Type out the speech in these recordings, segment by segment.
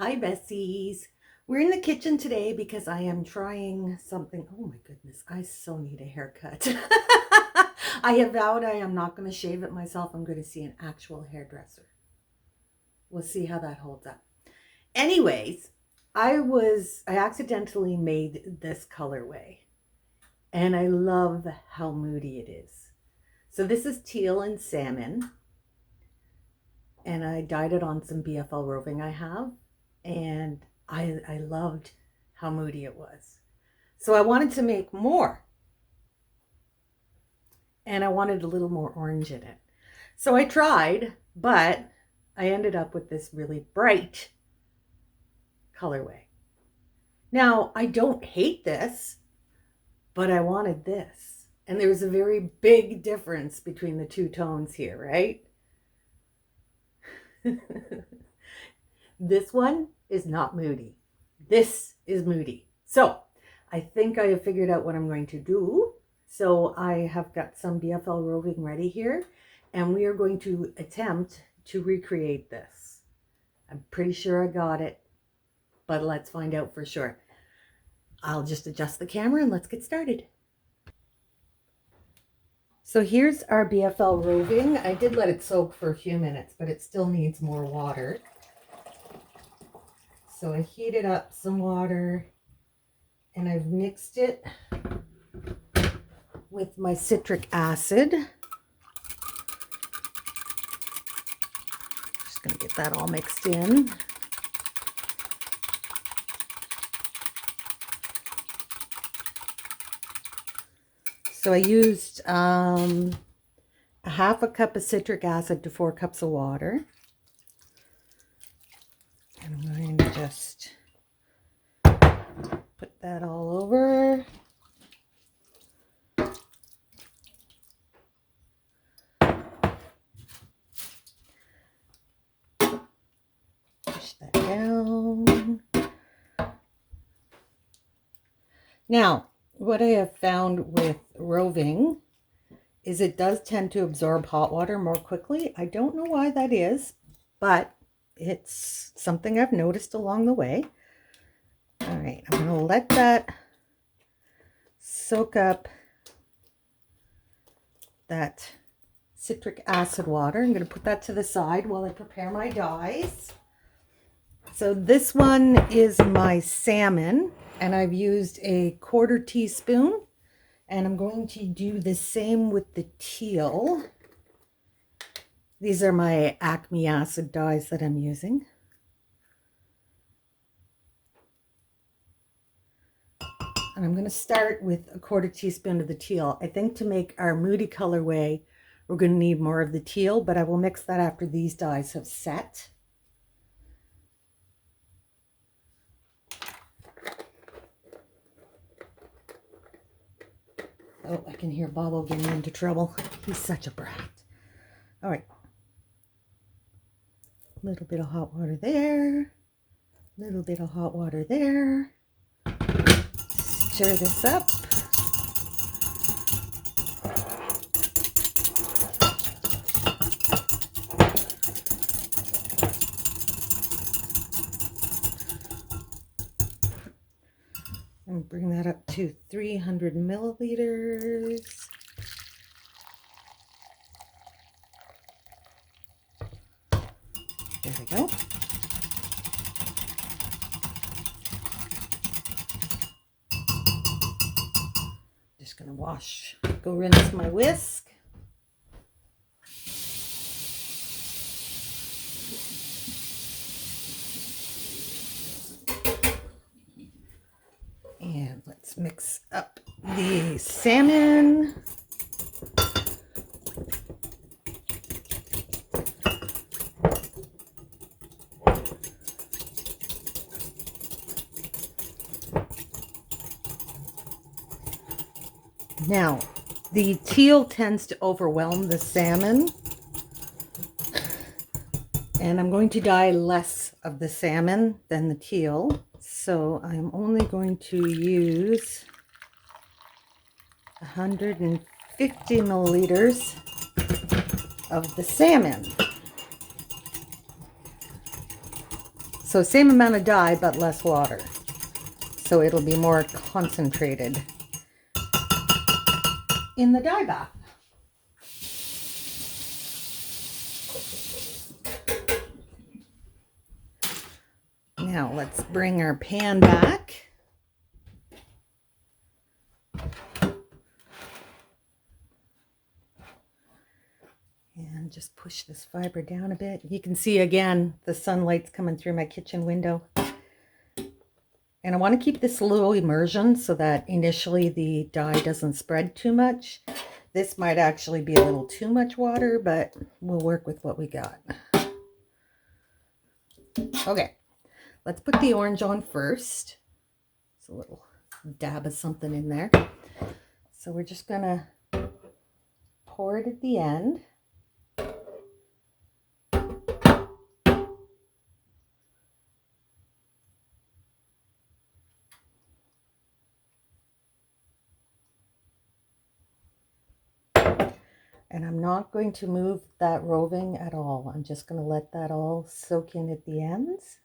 Hi, Bessies. We're in the kitchen today because I am trying something. Oh my goodness, I so need a haircut. I have vowed I am not going to shave it myself. I'm going to see an actual hairdresser. We'll see how that holds up. Anyways, I accidentally made this colorway and I love how moody it is. So this is teal and salmon, and I dyed it on some BFL roving I have, and I loved how moody it was. So I wanted to make more, and I wanted a little more orange in it. So I tried, but I ended up with this really bright colorway. Now, I don't hate this, but I wanted this. And there's a very big difference between the two tones here, right? This one is not moody. This is moody. So I think I have figured out what I'm going to do. So I have got some BFL roving ready here, and we are going to attempt to recreate this. I'm pretty sure I got it, but let's find out for sure. I'll just adjust the camera and let's get started. So here's our BFL roving. I did let it soak for a few minutes, but it still needs more water. So I heated up some water and I've mixed it with my citric acid. Just going to get that all mixed in. So I used a half a cup of citric acid to 4 cups of water. And I'm going to just put that all over. Push that down. Now, what I have found with roving is it does tend to absorb hot water more quickly. I don't know why that is, but it's something I've noticed along the way. All right, I'm going to let that soak up that citric acid water. I'm going to put that to the side while I prepare my dyes. So this one is my salmon, and I've used a 1/4 teaspoon, and I'm going to do the same with the teal. These are my Acme acid dyes that I'm using. And I'm going to start with a 1/4 teaspoon of the teal. I think to make our moody colorway, we're going to need more of the teal, but I will mix that after these dyes have set. Oh, I can hear Bobo getting into trouble. He's such a brat. All right. A little bit of hot water there. A little bit of hot water there. Stir this up. And bring that up to 300 milliliters. There we go. Just gonna go rinse my whisk. And let's mix up the salmon. Now, the teal tends to overwhelm the salmon, and I'm going to dye less of the salmon than the teal. So I'm only going to use 150 milliliters of the salmon. So same amount of dye, but less water. So it'll be more concentrated in the dye bath. Now let's bring our pan back. And just push this fiber down a bit. You can see again, the sunlight's coming through my kitchen window. And I want to keep this a little immersion so that initially the dye doesn't spread too much. This might actually be a little too much water, but we'll work with what we got. Okay, let's put the orange on first. It's a little dab of something in there. So we're just gonna pour it at the end. And I'm not going to move that roving at all. I'm just going to let that all soak in at the ends.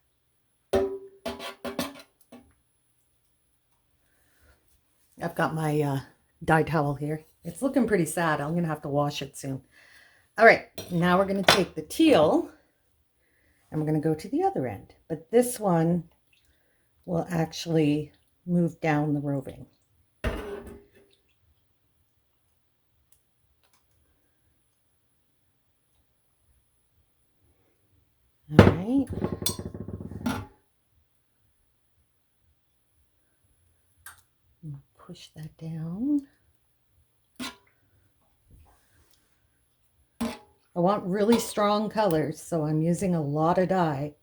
I've got my dye towel here. It's looking pretty sad. I'm going to have to wash it soon. All right, now we're going to take the teal and we're going to go to the other end. But this one will actually move down the roving. All right. Push that down. I want really strong colors, so I'm using a lot of dye.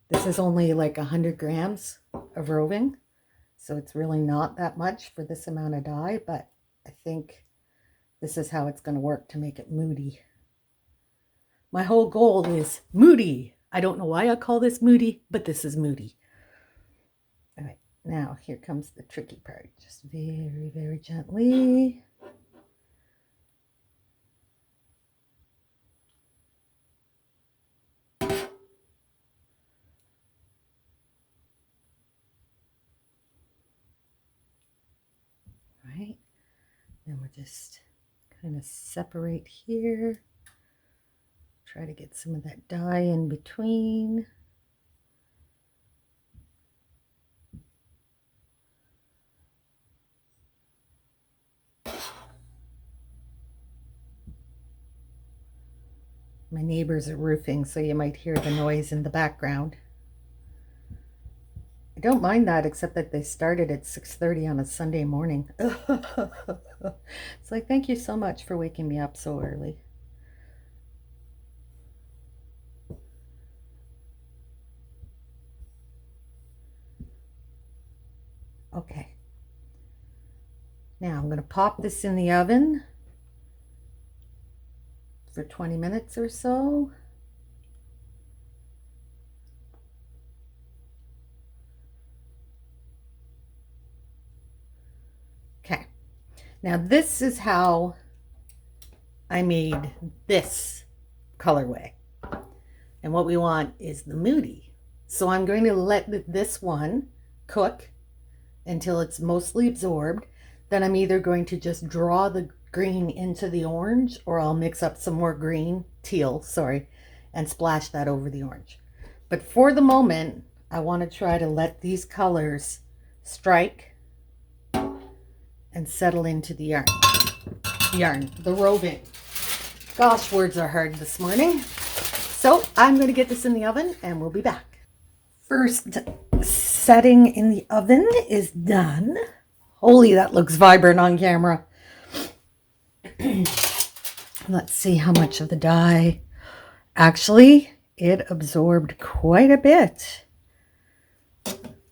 This is only like 100 grams of roving, so it's really not that much for this amount of dye, but I think this is how it's going to work to make it moody. My whole goal is moody. I don't know why I call this moody, but this is moody. All right, now here comes the tricky part. Just very, very gently. Right, then we'll just kind of separate here. Try to get some of that dye in between. My neighbors are roofing, so you might hear the noise in the background. I don't mind that, except that they started at 6:30 on a Sunday morning. It's like, thank you so much for waking me up so early. Okay. Now I'm going to pop this in the oven for 20 minutes or so. Okay. Now this is how I made this colorway. And what we want is the Moody. So I'm going to let this one cook until it's mostly absorbed. Then I'm either going to just draw the green into the orange, or I'll mix up some more teal, and splash that over the orange. But for the moment, I want to try to let these colors strike and settle into the the roving. Gosh, words are hard this morning. So I'm going to get this in the oven and we'll be back. First setting in the oven is done. Holy, that looks vibrant on camera. Let's see how much of the dye. Actually, it absorbed quite a bit.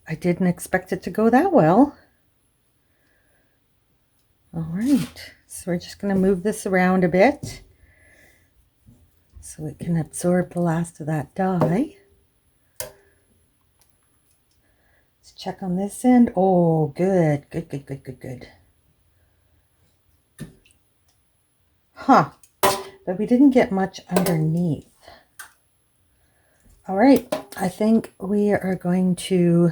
I didn't expect it to go that well. All right, so we're just going to move this around a bit so it can absorb the last of that dye. Let's check on this end. Oh, good, good, good, good, good, good. Huh, but we didn't get much underneath. All right, I think we are going to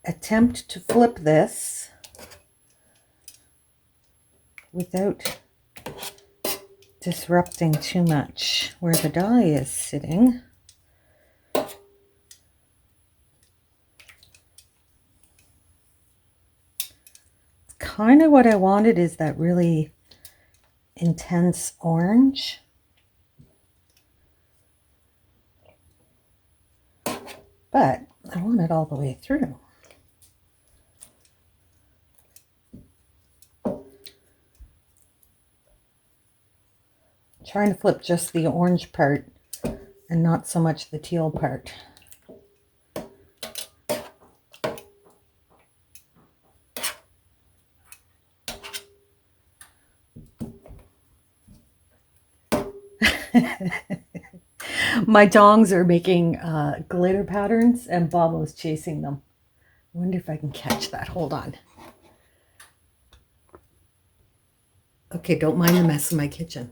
attempt to flip this without disrupting too much where the die is sitting. Kind of what I wanted is that really intense orange. But I want it all the way through. Trying to flip just the orange part and not so much the teal part. My dongs are making glitter patterns and Bob was chasing them. I wonder if I can catch that. Hold on. Okay, don't mind the mess in my kitchen.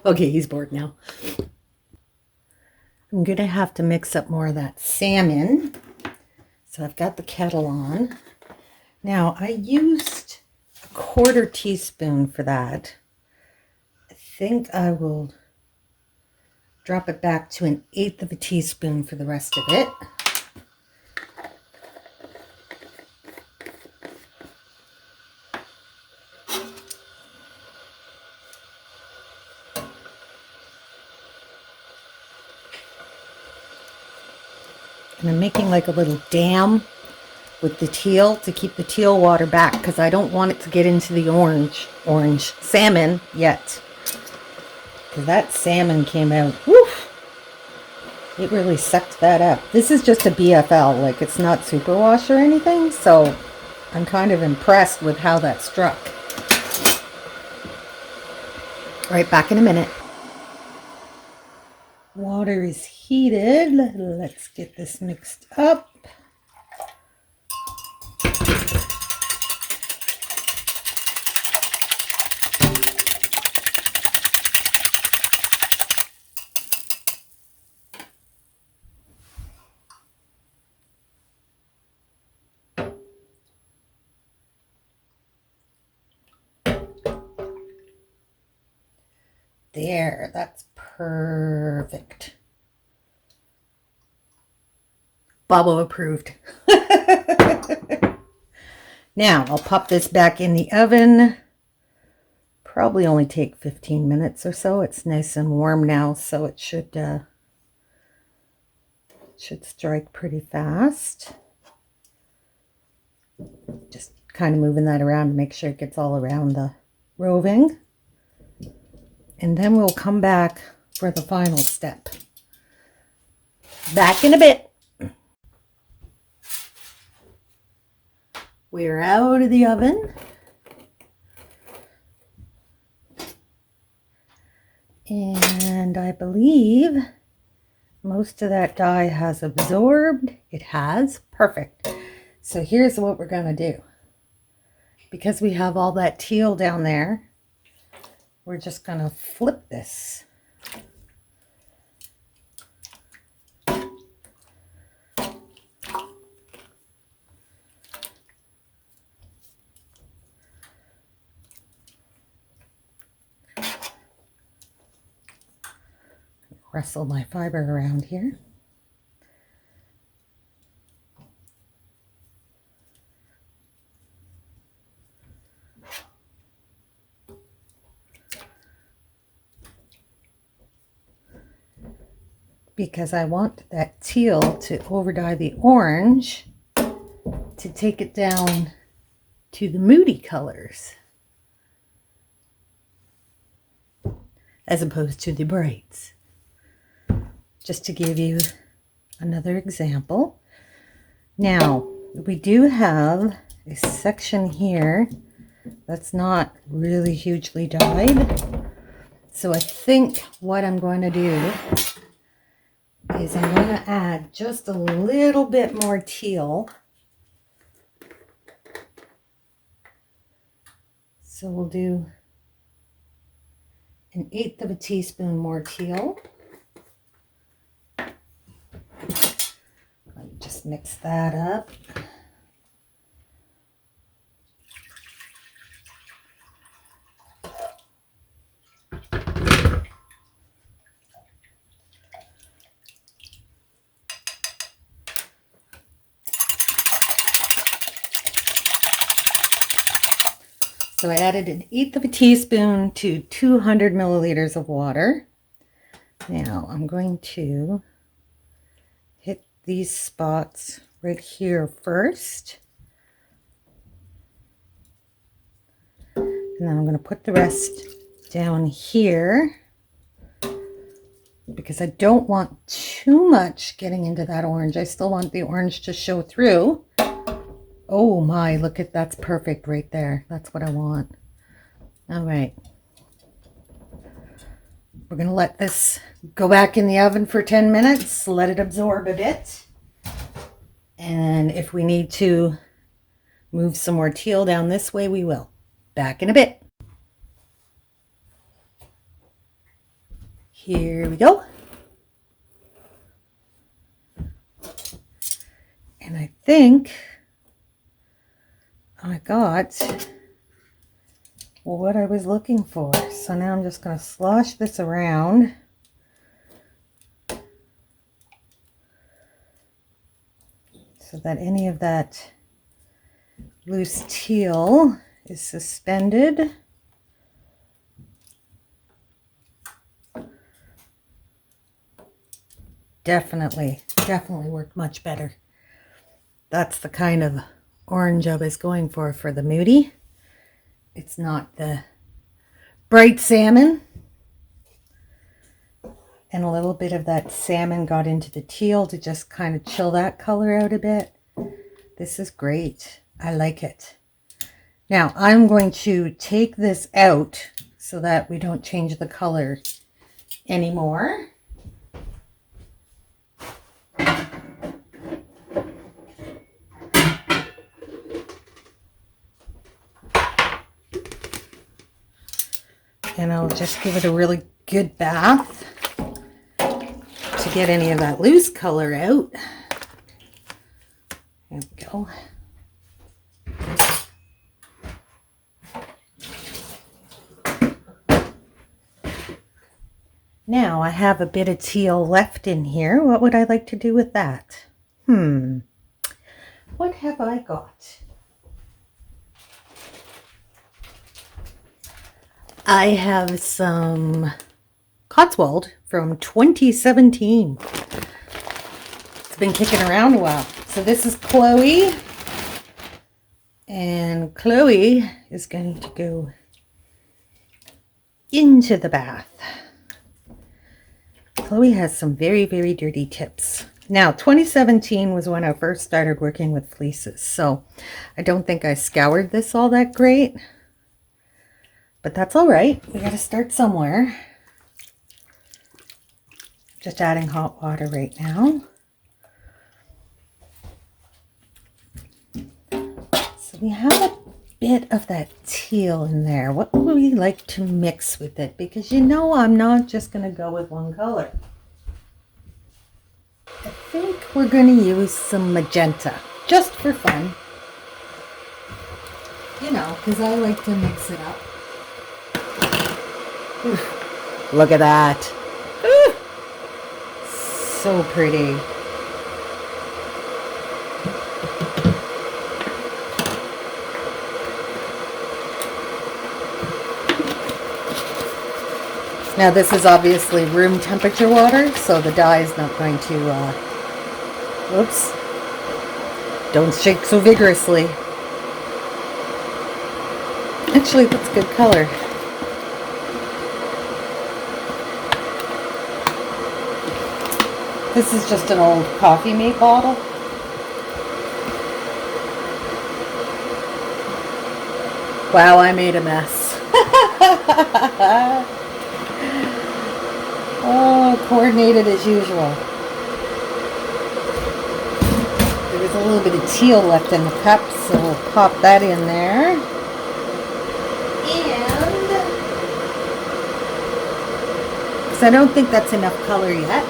Okay, he's bored now. I'm going to have to mix up more of that salmon. So I've got the kettle on. Now, I used a 1/4 teaspoon for that. I think I will drop it back to 1/8 of a teaspoon for the rest of it. And I'm making like a little dam with the teal to keep the teal water back because I don't want it to get into the orange salmon yet. Because that salmon came out, woof, it really sucked that up. This is just a BFL, like it's not superwash or anything, so I'm kind of impressed with how that struck. All right, back in a minute. Water is heated. Let's get this mixed up. There, that's perfect. Bubble approved. Now, I'll pop this back in the oven. Probably only take 15 minutes or so. It's nice and warm now, so it should strike pretty fast. Just kind of moving that around to make sure it gets all around the roving. And then we'll come back for the final step. Back in a bit. We're out of the oven. And I believe most of that dye has absorbed. It has. Perfect. So here's what we're going to do. Because we have all that teal down there, we're just going to flip this. Wrestle my fiber around here. Because I want that teal to overdye the orange to take it down to the Moody colors as opposed to the brights. Just to give you another example. Now, we do have a section here that's not really hugely dyed. So I think what I'm going to do is I'm going to add just a little bit more teal So we'll do 1/8 of a teaspoon more teal. Let me just mix that up. So I added 1/8 of a teaspoon to 200 milliliters of water. Now I'm going to hit these spots right here first. And then I'm going to put the rest down here because I don't want too much getting into that orange. I still want the orange to show through. Oh my, look at that's perfect right there. That's what I want. All right. We're going to let this go back in the oven for 10 minutes, let it absorb a bit. And if we need to move some more teal down this way, we will. Back in a bit. Here we go. And I think I got what I was looking for. So now I'm just going to slosh this around. So that any of that loose teal is suspended. Definitely worked much better. That's the kind of orange I was going for the Moody. It's not the bright salmon. And a little bit of that salmon got into the teal to just kind of chill that color out a bit. This is great. I like it. Now I'm going to take this out so that we don't change the color anymore. And I'll just give it a really good bath to get any of that loose color out. There we go. Now I have a bit of teal left in here. What would I like to do with that? What have I got? I have some Cotswold from 2017. It's been kicking around a while. So this is Chloe. And Chloe is going to go into the bath. Chloe has some very, very dirty tips. Now, 2017 was when I first started working with fleeces. So I don't think I scoured this all that great. But that's all right. We got to start somewhere. Just adding hot water right now. So we have a bit of that teal in there. What would we like to mix with it? Because you know I'm not just going to go with one color. I think we're going to use some magenta, just for fun. You know, because I like to mix it up. Ooh, look at that. Ooh, so pretty. Now this is obviously room temperature water, so the dye is not going to, whoops, don't shake so vigorously. Actually, that's good color. This is just an old coffee mate bottle. Wow, I made a mess. Oh, coordinated as usual. There was a little bit of teal left in the cup, so we'll pop that in there. I don't think that's enough color yet.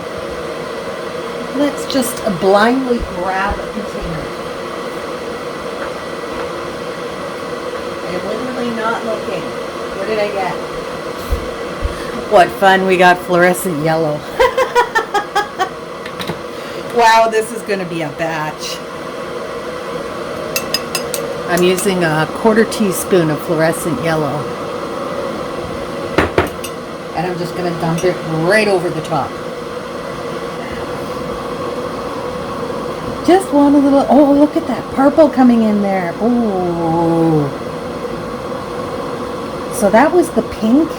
Let's just blindly grab a container. I'm literally not looking. What did I get? What fun, we got fluorescent yellow. Wow, this is going to be a batch. I'm using a 1/4 teaspoon of fluorescent yellow. And I'm just going to dump it right over the top. Just want a little, oh, look at that purple coming in there. Oh. So that was the pink,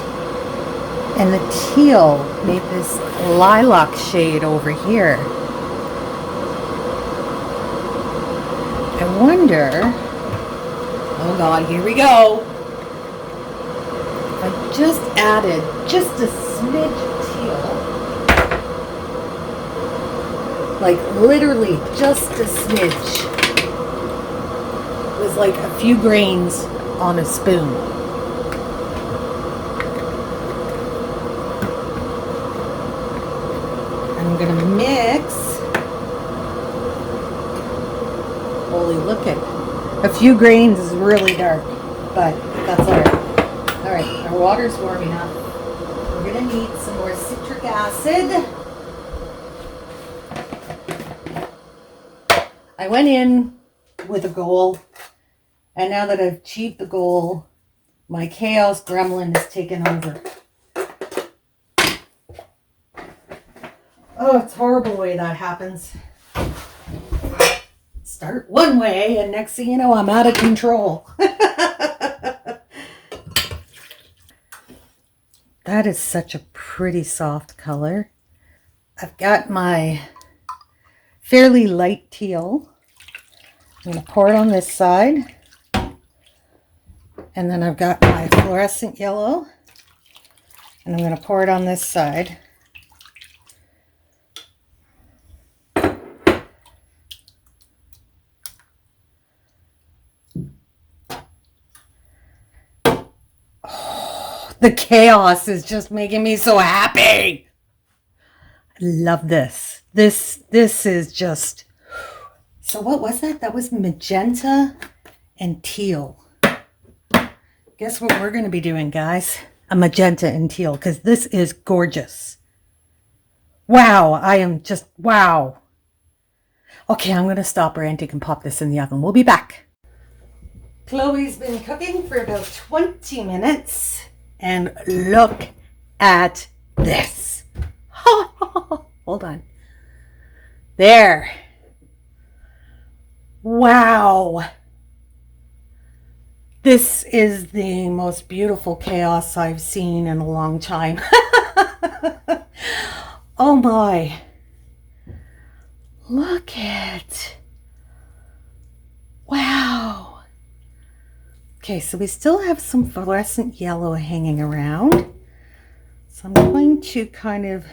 and the teal made this lilac shade over here. I wonder, oh God, here we go. I just added just a smidge of teal. Like literally just a smidge. It was like a few grains on a spoon. I'm gonna mix. Holy, look at a few grains is really dark, but that's all right. All right, our water's warm enough. We're gonna need some more citric acid. I went in with a goal, and now that I've achieved the goal, my chaos gremlin has taken over. Oh, it's horrible the way that happens. Start one way, and next thing you know, I'm out of control. That is such a pretty soft color. I've got my fairly light teal. I'm going to pour it on this side. And then I've got my fluorescent yellow. And I'm going to pour it on this side. Oh, the chaos is just making me so happy. I love this. This is just... So what was that? That was magenta and teal. Guess what we're going to be doing, guys? A magenta and teal, because this is gorgeous. Wow, I am just, wow. Okay, I'm going to stop ranting and pop this in the oven. We'll be back. Chloe's been cooking for about 20 minutes. And look at this. Hold on. There. Wow. This is the most beautiful chaos I've seen in a long time. Oh my. Look at. Wow. Okay, so we still have some fluorescent yellow hanging around. So I'm going to kind of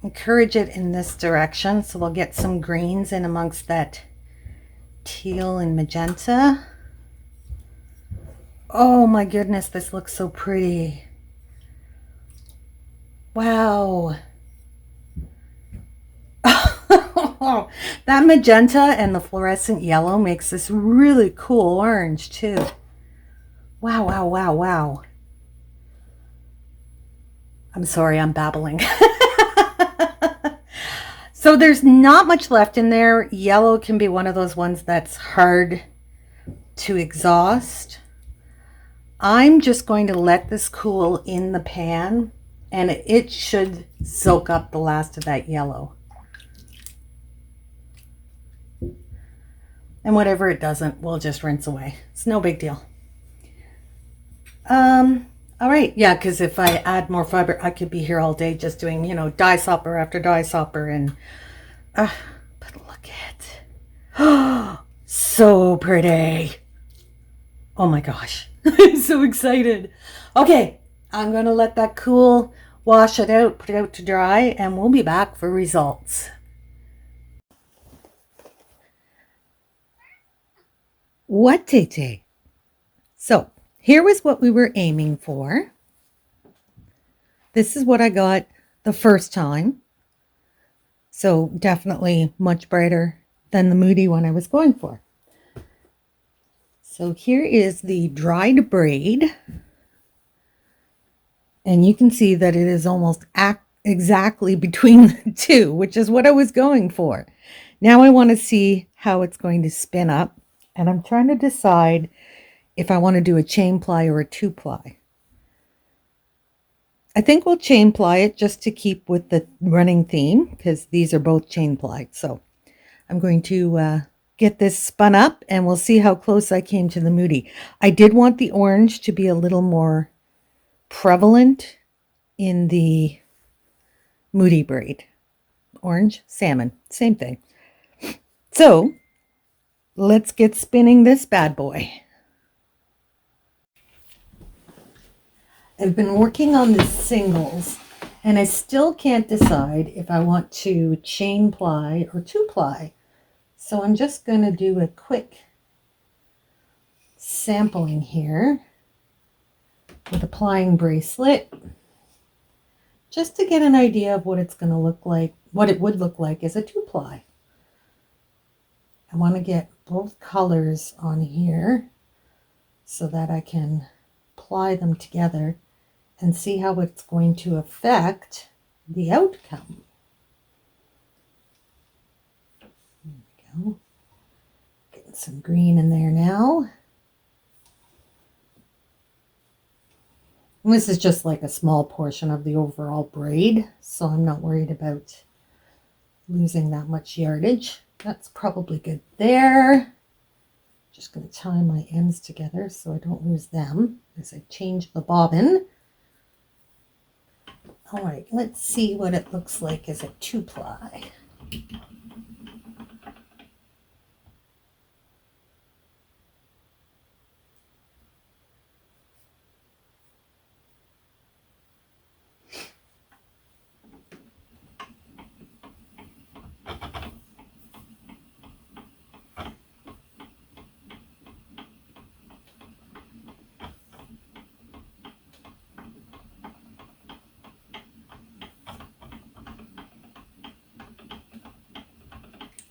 encourage it in this direction. So we'll get some greens in amongst that teal and magenta. Oh my goodness, this looks so pretty. Wow. That magenta and the fluorescent yellow makes this really cool orange too. Wow, wow, wow, wow. I'm sorry, I'm babbling. So there's not much left in there. Yellow can be one of those ones that's hard to exhaust. I'm just going to let this cool in the pan, and it should soak up the last of that yellow. And whatever it doesn't, we'll just rinse away. It's no big deal. All right, yeah, because if I add more fiber, I could be here all day just doing, you know, dye sopper after dye sopper. And but look at it. So pretty. Oh my gosh. I'm so excited. Okay, I'm going to let that cool, wash it out, put it out to dry, and we'll be back for results. What, Tay? So here was what we were aiming for. This is what I got the first time. So definitely much brighter than the Moody one I was going for. So here is the dried braid. And you can see that it is almost exactly between the two, which is what I was going for. Now I want to see how it's going to spin up. And I'm trying to decide if I want to do a chain ply or a 2-ply. I think we'll chain ply it just to keep with the running theme, because these are both chain plied. So I'm going to get this spun up and we'll see how close I came to the Moody. I did want the orange to be a little more prevalent in the Moody braid. Orange, salmon, same thing. So let's get spinning this bad boy. I've been working on the singles and I still can't decide if I want to chain ply or 2-ply. So I'm just going to do a quick sampling here with a plying bracelet, just to get an idea of what it's going to look like, what it would look like as a 2-ply. I want to get both colors on here so that I can ply them together and see how it's going to affect the outcome. There we go. Getting some green in there now. And this is just like a small portion of the overall braid, so I'm not worried about losing that much yardage. That's probably good there. Just going to tie my ends together so I don't lose them as I change the bobbin. All right, let's see what it looks like as a 2-ply.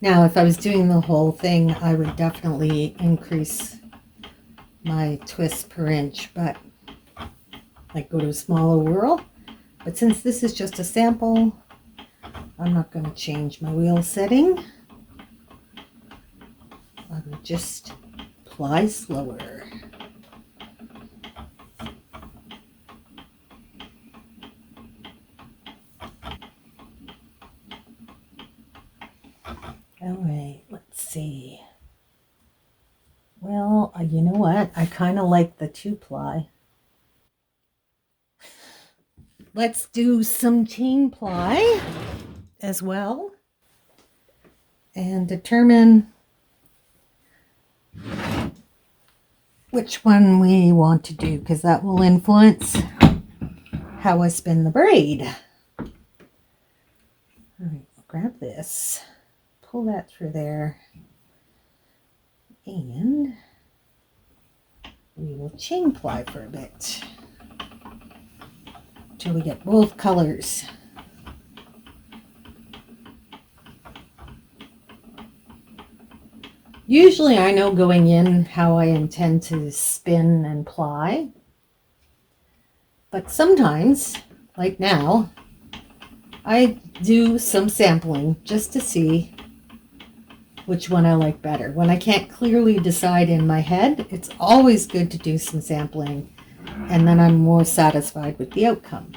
Now, if I was doing the whole thing, I would definitely increase my twists per inch, but like go to a smaller whirl. But since this is just a sample, I'm not going to change my wheel setting. I will just ply slower. All right, let's see. Well, you know what? I kind of like the 2-ply. Let's do some chain ply as well and determine which one we want to do, because that will influence how I spin the braid. All right, I'll grab this, pull that through there, and we will chain ply for a bit till we get both colors. Usually I know going in how I intend to spin and ply, but sometimes, like now, I do some sampling just to see which one I like better. When I can't clearly decide in my head, it's always good to do some sampling, and then I'm more satisfied with the outcome.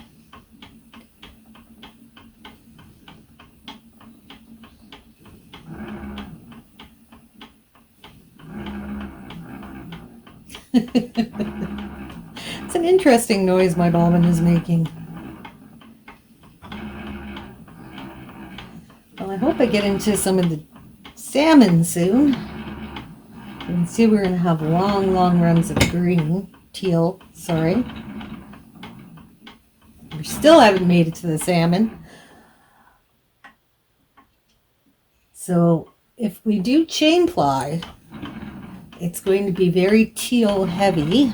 It's an interesting noise my bobbin is making. Well, I hope I get into some of the salmon soon. You can see we're going to have long, long runs of teal, sorry. We still haven't made it to the salmon. So if we do chain ply, it's going to be very teal heavy.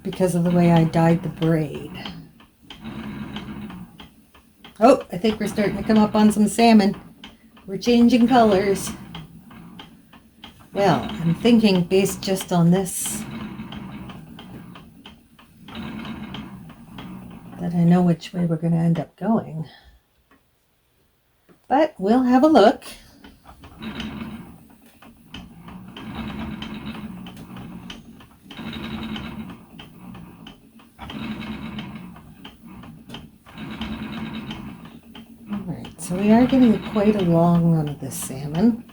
because of the way I dyed the braid. Oh, I think we're starting to come up on some salmon. We're changing colors. Well, I'm thinking based just on this that I know which way we're going to end up going. But we'll have a look. Alright, so we are getting quite a long run of this salmon.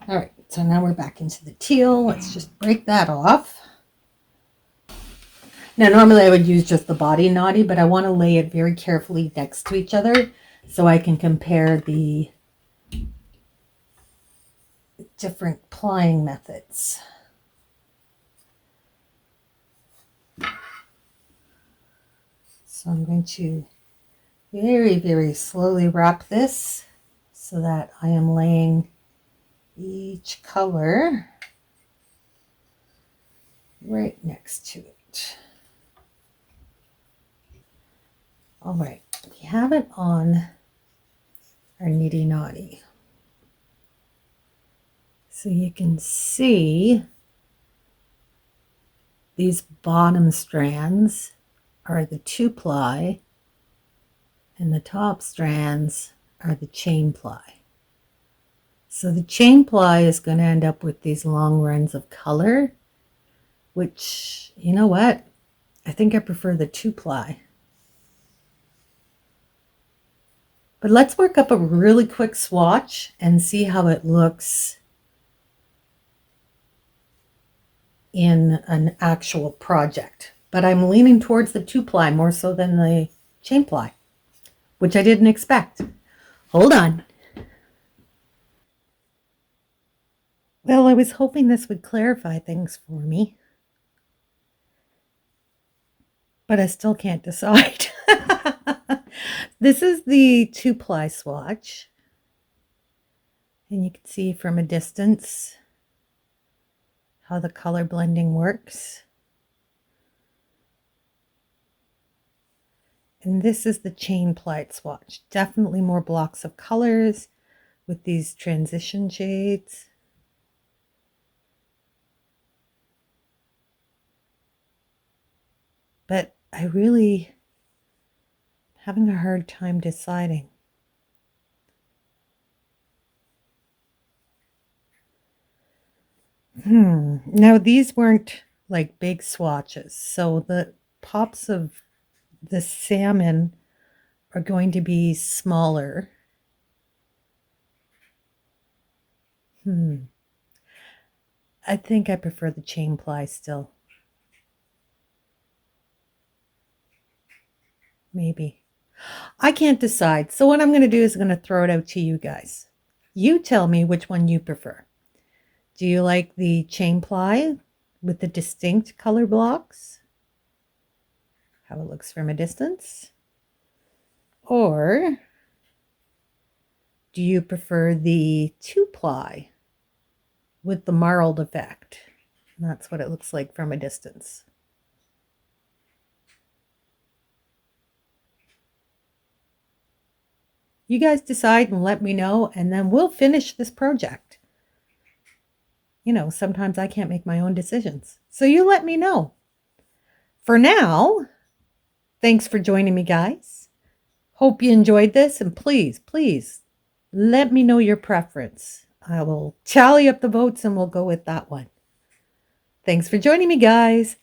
Alright, so now we're back into the teal. Let's just break that off. Now normally I would use just the body naughty, but I want to lay it very carefully next to each other so I can compare the different plying methods. So I'm going to very, very slowly wrap this so that I am laying each color right next to it. All right, we have it on our nitty naughty. So you can see these bottom strands are the 2-ply and the top strands are the chain ply. So the chain ply is going to end up with these long runs of color, which, you know what? I think I prefer the 2-ply. But let's work up a really quick swatch and see how it looks in an actual project. But I'm leaning towards the 2-ply more so than the chain ply, which I didn't expect. Hold on. Well, I was hoping this would clarify things for me, but I still can't decide. This is the 2-ply swatch, and you can see from a distance how the color blending works. And this is the chain plied swatch. Definitely more blocks of colors with these transition shades. But I really having a hard time deciding. Now these weren't like big swatches, so the pops of the salmon are going to be smaller. I think I prefer the chain ply still. Maybe. I can't decide. So what I'm going to do is I'm going to throw it out to you guys. You tell me which one you prefer. Do you like the chain ply with the distinct color blocks? How it looks from a distance? Or do you prefer the 2-ply with the marled effect? And that's what it looks like from a distance. You guys decide and let me know, and then we'll finish this project. You know, sometimes I can't make my own decisions. So you let me know. For now, thanks for joining me, guys. Hope you enjoyed this, and please, please let me know your preference. I will tally up the votes and we'll go with that one. Thanks for joining me, guys.